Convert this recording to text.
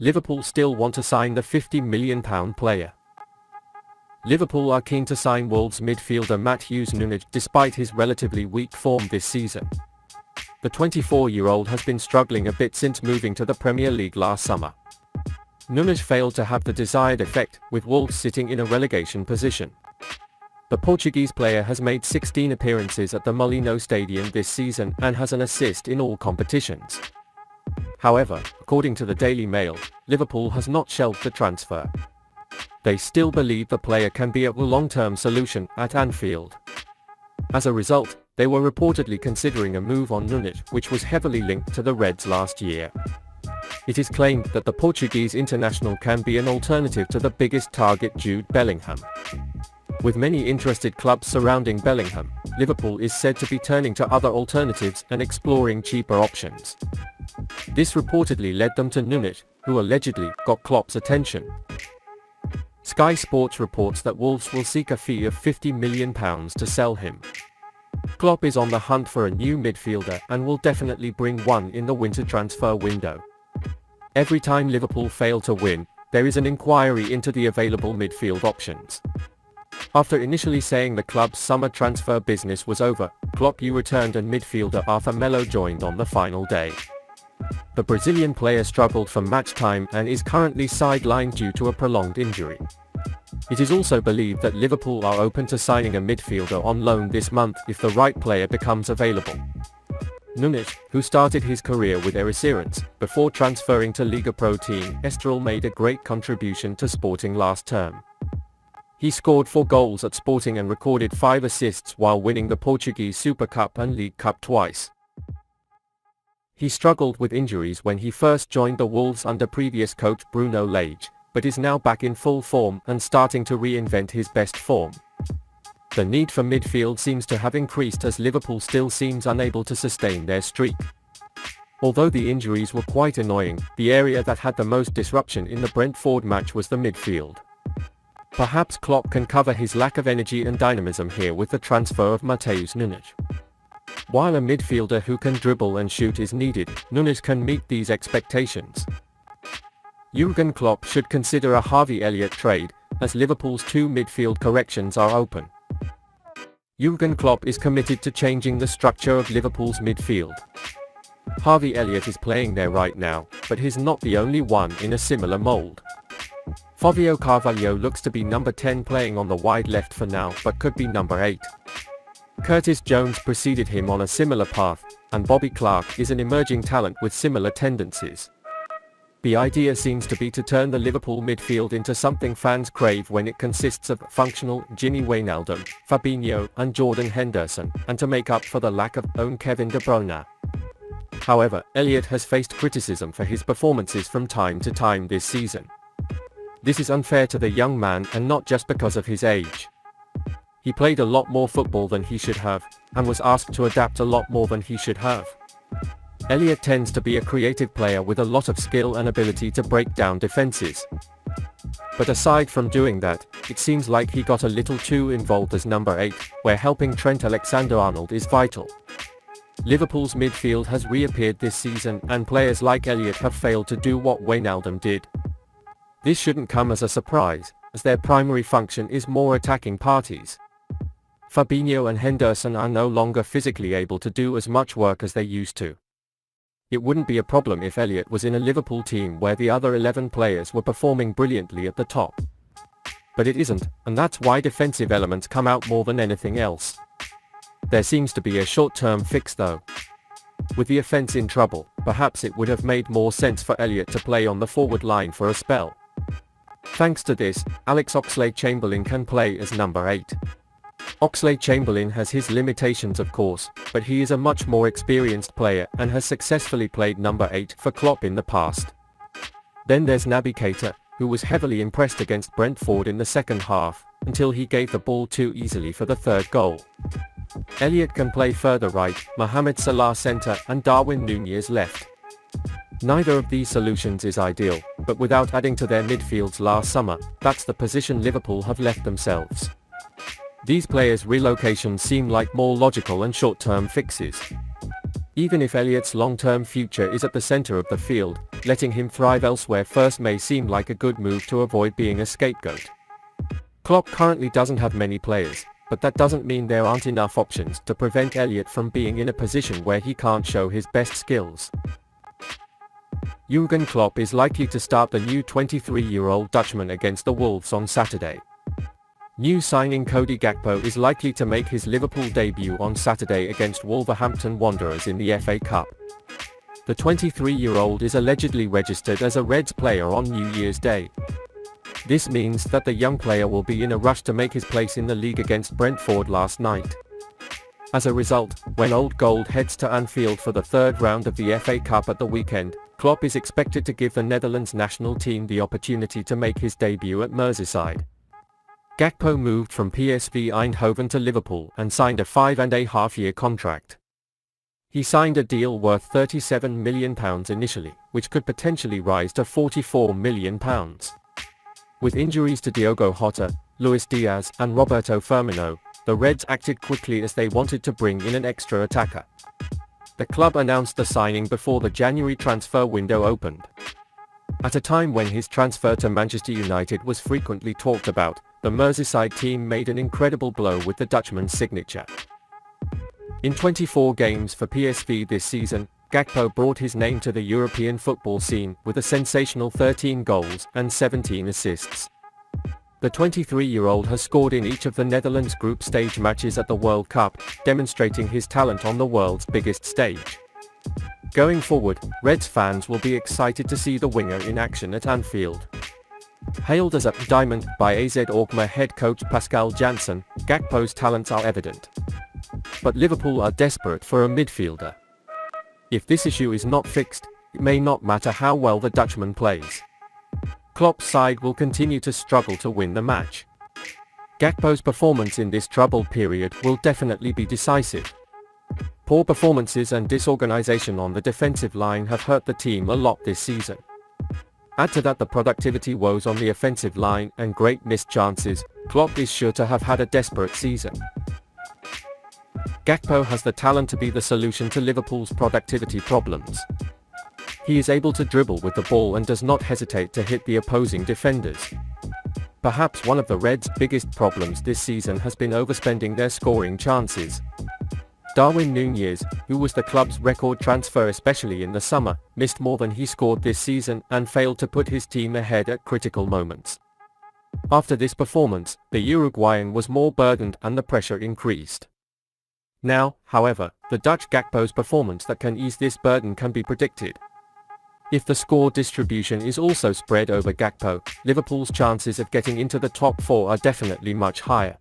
Liverpool still want to sign the £50 million player. Liverpool are keen to sign Wolves midfielder Matheus Nunes despite his relatively weak form this season. The 24-year-old has been struggling a bit since moving to the Premier League last summer. Nunes failed to have the desired effect, with Wolves sitting in a relegation position. The Portuguese player has made 16 appearances at the Molineux Stadium this season and has an assist in all competitions. However, according to the Daily Mail, Liverpool has not shelved the transfer. They still believe the player can be a long-term solution at Anfield. As a result, they were reportedly considering a move on Nunes, which was heavily linked to the Reds last year. It is claimed that the Portuguese international can be an alternative to the biggest target, Jude Bellingham. With many interested clubs surrounding Bellingham, Liverpool is said to be turning to other alternatives and exploring cheaper options. This reportedly led them to Nunes, who allegedly got Klopp's attention. Sky Sports reports that Wolves will seek a fee of £50 million to sell him. Klopp is on the hunt for a new midfielder and will definitely bring one in the winter transfer window. Every time Liverpool fail to win, there is an inquiry into the available midfield options. After initially saying the club's summer transfer business was over, Klopp returned and midfielder Arthur Melo joined on the final day. The Brazilian player struggled for match time and is currently sidelined due to a prolonged injury. It is also believed that Liverpool are open to signing a midfielder on loan this month if the right player becomes available. Nunes, who started his career with Ericeira before transferring to Liga Pro team Estoril, made a great contribution to Sporting last term. He scored 4 goals at Sporting and recorded 5 assists while winning the Portuguese Super Cup and League Cup twice. He struggled with injuries when he first joined the Wolves under previous coach Bruno Lage, but is now back in full form and starting to reinvent his best form. The need for midfield seems to have increased as Liverpool still seems unable to sustain their streak. Although the injuries were quite annoying, the area that had the most disruption in the Brentford match was the midfield. Perhaps Klopp can cover his lack of energy and dynamism here with the transfer of Matheus Nunes. While a midfielder who can dribble and shoot is needed, Nunes can meet these expectations. Jürgen Klopp should consider a Harvey Elliott trade, as Liverpool's 2 midfield corrections are open. Jürgen Klopp is committed to changing the structure of Liverpool's midfield. Harvey Elliott is playing there right now, but he's not the only one in a similar mold. Fabio Carvalho looks to be number 10 playing on the wide left for now, but could be number 8. Curtis Jones preceded him on a similar path, and Bobby Clark is an emerging talent with similar tendencies. The idea seems to be to turn the Liverpool midfield into something fans crave when it consists of functional Gini Wijnaldum, Fabinho and Jordan Henderson, and to make up for the lack of own Kevin De Bruyne. However, Elliott has faced criticism for his performances from time to time this season. This is unfair to the young man and not just because of his age. He played a lot more football than he should have, and was asked to adapt a lot more than he should have. Elliott tends to be a creative player with a lot of skill and ability to break down defenses. But aside from doing that, it seems like he got a little too involved as number 8, where helping Trent Alexander-Arnold is vital. Liverpool's midfield has reappeared this season and players like Elliott have failed to do what Wijnaldum did. This shouldn't come as a surprise, as their primary function is more attacking parties. Fabinho and Henderson are no longer physically able to do as much work as they used to. It wouldn't be a problem if Elliott was in a Liverpool team where the other 11 players were performing brilliantly at the top. But it isn't, and that's why defensive elements come out more than anything else. There seems to be a short-term fix though. With the offense in trouble, perhaps it would have made more sense for Elliott to play on the forward line for a spell. Thanks to this, Alex Oxlade-Chamberlain can play as number 8. Oxlade-Chamberlain has his limitations of course, but he is a much more experienced player and has successfully played number 8 for Klopp in the past. Then there's Naby Keita, who was heavily impressed against Brentford in the second half, until he gave the ball too easily for the 3rd goal. Elliott can play further right, Mohamed Salah centre and Darwin Nunez left. Neither of these solutions is ideal, but without adding to their midfields last summer, that's the position Liverpool have left themselves. These players' relocations seem like more logical and short-term fixes. Even if Elliott's long-term future is at the centre of the field, letting him thrive elsewhere first may seem like a good move to avoid being a scapegoat. Klopp currently doesn't have many players, but that doesn't mean there aren't enough options to prevent Elliott from being in a position where he can't show his best skills. Jürgen Klopp is likely to start the new 23-year-old Dutchman against the Wolves on Saturday. New signing Cody Gakpo is likely to make his Liverpool debut on Saturday against Wolverhampton Wanderers in the FA Cup. The 23-year-old is allegedly registered as a Reds player on New Year's Day. This means that the young player will be in a rush to make his place in the league against Brentford last night. As a result, when Old Gold heads to Anfield for the third round of the FA Cup at the weekend, Klopp is expected to give the Netherlands national team the opportunity to make his debut at Merseyside. Gakpo moved from PSV Eindhoven to Liverpool and signed a 5.5-year contract. He signed a deal worth £37 million initially, which could potentially rise to £44 million. With injuries to Diogo Jota, Luis Diaz and Roberto Firmino, the Reds acted quickly as they wanted to bring in an extra attacker. The club announced the signing before the January transfer window opened. At a time when his transfer to Manchester United was frequently talked about, the Merseyside team made an incredible blow with the Dutchman's signature. In 24 games for PSV this season, Gakpo brought his name to the European football scene with a sensational 13 goals and 17 assists. The 23-year-old has scored in each of the Netherlands group stage matches at the World Cup, demonstrating his talent on the world's biggest stage. Going forward, Reds fans will be excited to see the winger in action at Anfield. Hailed as a diamond by AZ Alkmaar head coach Pascal Jansen, Gakpo's talents are evident. But Liverpool are desperate for a midfielder. If this issue is not fixed, it may not matter how well the Dutchman plays. Klopp's side will continue to struggle to win the match. Gakpo's performance in this troubled period will definitely be decisive. Poor performances and disorganization on the defensive line have hurt the team a lot this season. Add to that the productivity woes on the offensive line and great missed chances, Klopp is sure to have had a desperate season. Gakpo has the talent to be the solution to Liverpool's productivity problems. He is able to dribble with the ball and does not hesitate to hit the opposing defenders. Perhaps one of the Reds' biggest problems this season has been overspending their scoring chances. Darwin Nunez, who was the club's record transfer especially in the summer, missed more than he scored this season and failed to put his team ahead at critical moments. After this performance, the Uruguayan was more burdened and the pressure increased. Now, however, the Dutch Gakpo's performance that can ease this burden can be predicted. If the score distribution is also spread over Gakpo, Liverpool's chances of getting into the top four are definitely much higher.